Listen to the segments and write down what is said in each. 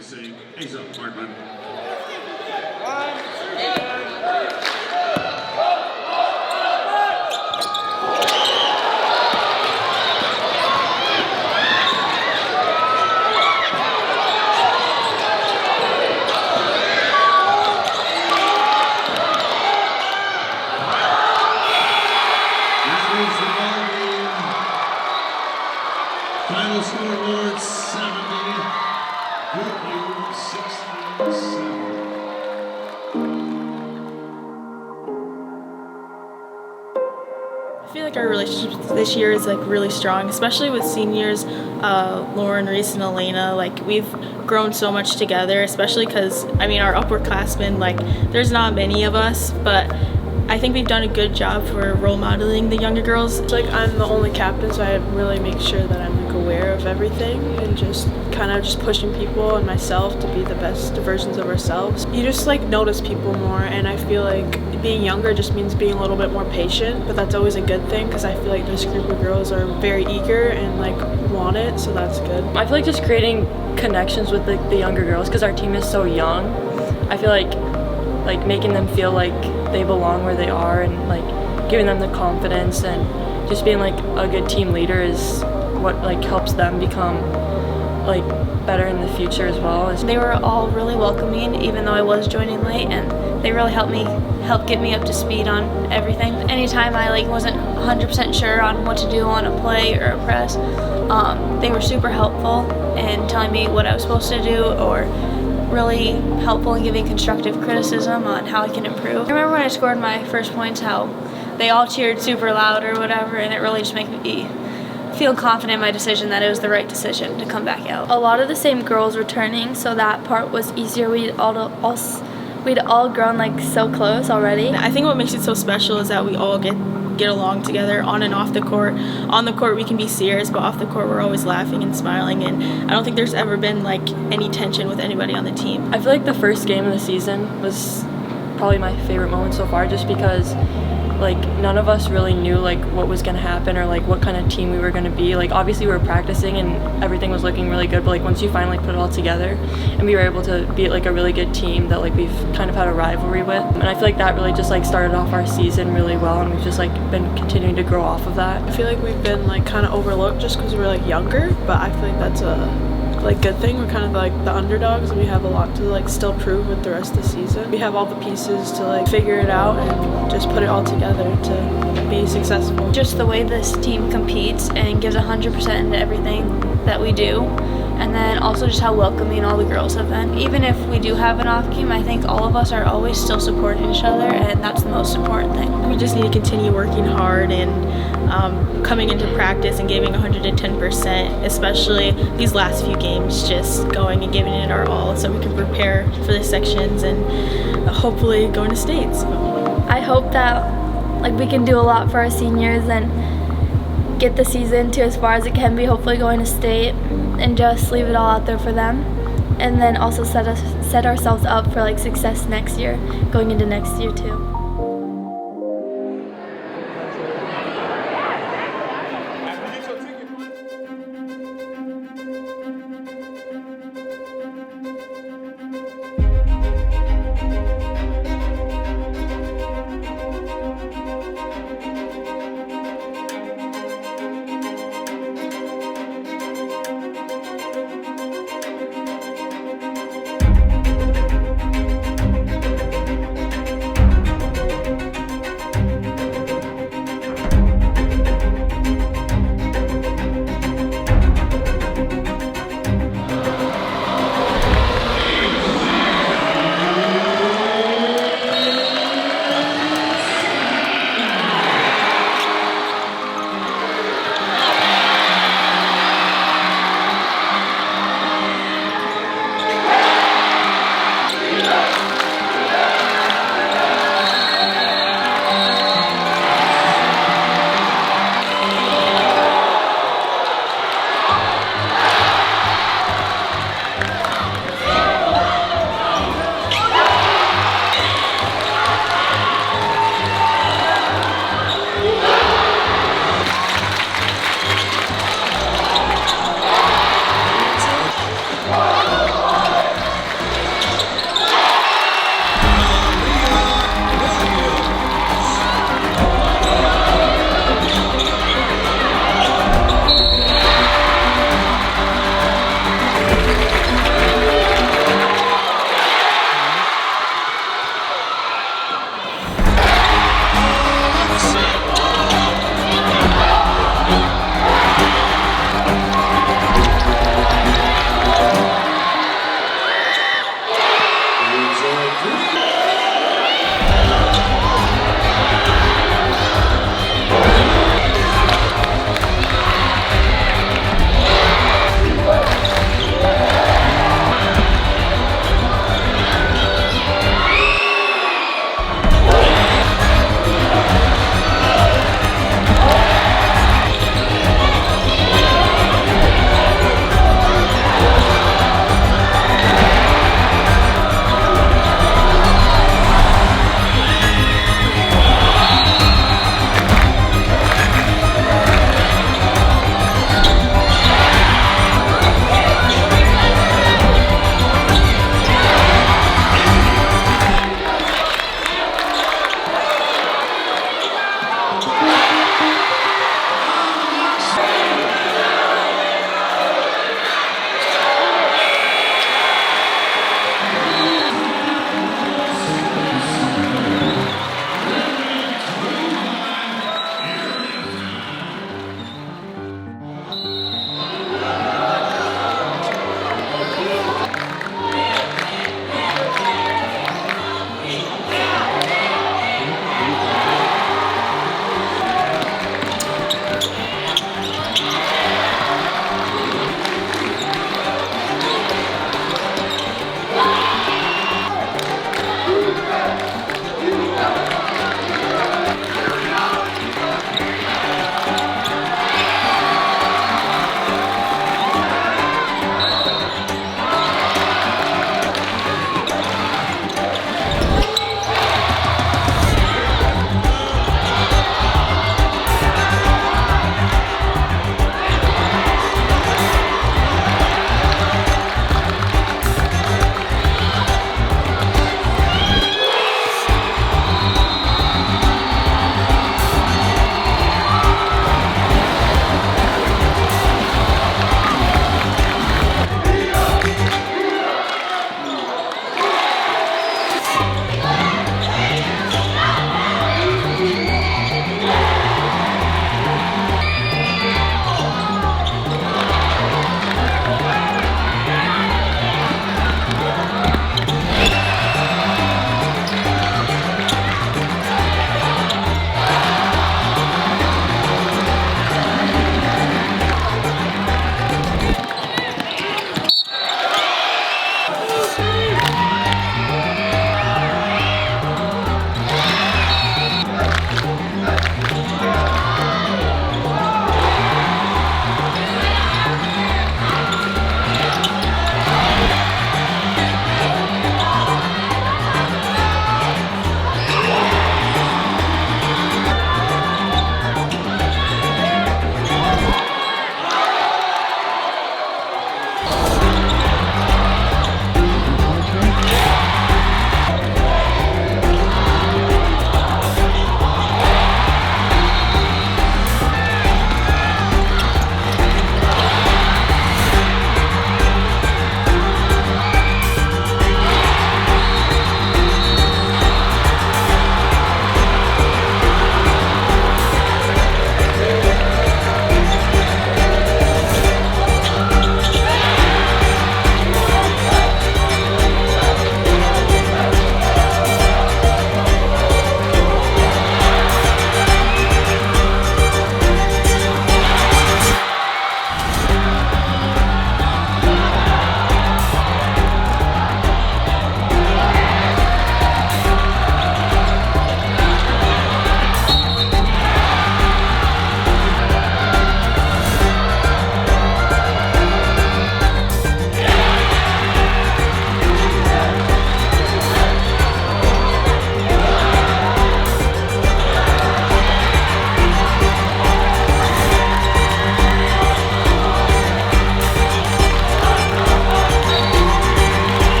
Racing Ace Apartment. Final score, Lourdes 70, Goodview 67. I feel like our relationship this year is like really strong, especially with seniors, Lauren, Reese, and Elena. Like we've grown so much together, especially because I mean our upperclassmen, like there's not many of us, but I think we've done a good job for role modeling the younger girls. It's like I'm the only captain, so I really make sure that I'm like aware of everything and just kind of just pushing people and myself to be the best versions of ourselves. You just like notice people more, and I feel like being younger just means being a little bit more patient, but that's always a good thing because I feel like this group of girls are very eager and like want it, so that's good. I feel like just creating connections with the younger girls because our team is so young. I feel like making them feel like they belong where they are and like giving them the confidence and just being like a good team leader is what like helps them become like better in the future as well. They were all really welcoming, even though I was joining late, and they really helped get me up to speed on everything. Anytime I like wasn't 100% sure on what to do on a play or a press, they were super helpful in telling me what I was supposed to do, or really helpful in giving constructive criticism on how I can improve. I remember when I scored my first points, how they all cheered super loud or whatever, and it really just made me feel confident in my decision that it was the right decision to come back out. A lot of the same girls returning, so that part was easier. We'd all grown like so close already. I think what makes it so special is that we all get along together on and off the court. On the court we can be serious, but off the court we're always laughing and smiling, and I don't think there's ever been like any tension with anybody on the team. I feel like the first game of the season was probably my favorite moment so far, just because like none of us really knew like what was going to happen or like what kind of team we were going to be. Like obviously we were practicing and everything was looking really good, but like once you finally put it all together and we were able to be like a really good team that like we've kind of had a rivalry with, and I feel like that really just like started off our season really well, and we've just like been continuing to grow off of that. I feel like we've been like kind of overlooked just because we're like younger, but I feel like that's a like good thing. We're kind of like the underdogs, and we have a lot to like still prove with the rest of the season. We have all the pieces to like figure it out and just put it all together to be successful. Just the way this team competes and gives 100% into everything that we do, and then also just how welcoming all the girls have been. Even if we do have an off game, I think all of us are always still supporting each other, and that's the most important thing. We just need to continue working hard and coming into practice and giving 110%, especially these last few games, just going and giving it our all so we can prepare for the sections and hopefully going to states. I hope that like we can do a lot for our seniors and get the season to as far as it can be, hopefully going to state, and just leave it all out there for them, and then also set ourselves up for like success next year, going into next year too.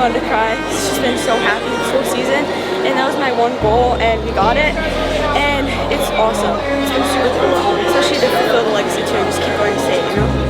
fun to cry. She's been so happy this whole season, and that was my one goal, and we got it, and it's awesome. It's been super cool, especially to fulfill the legacy too, just keep going to state, you know?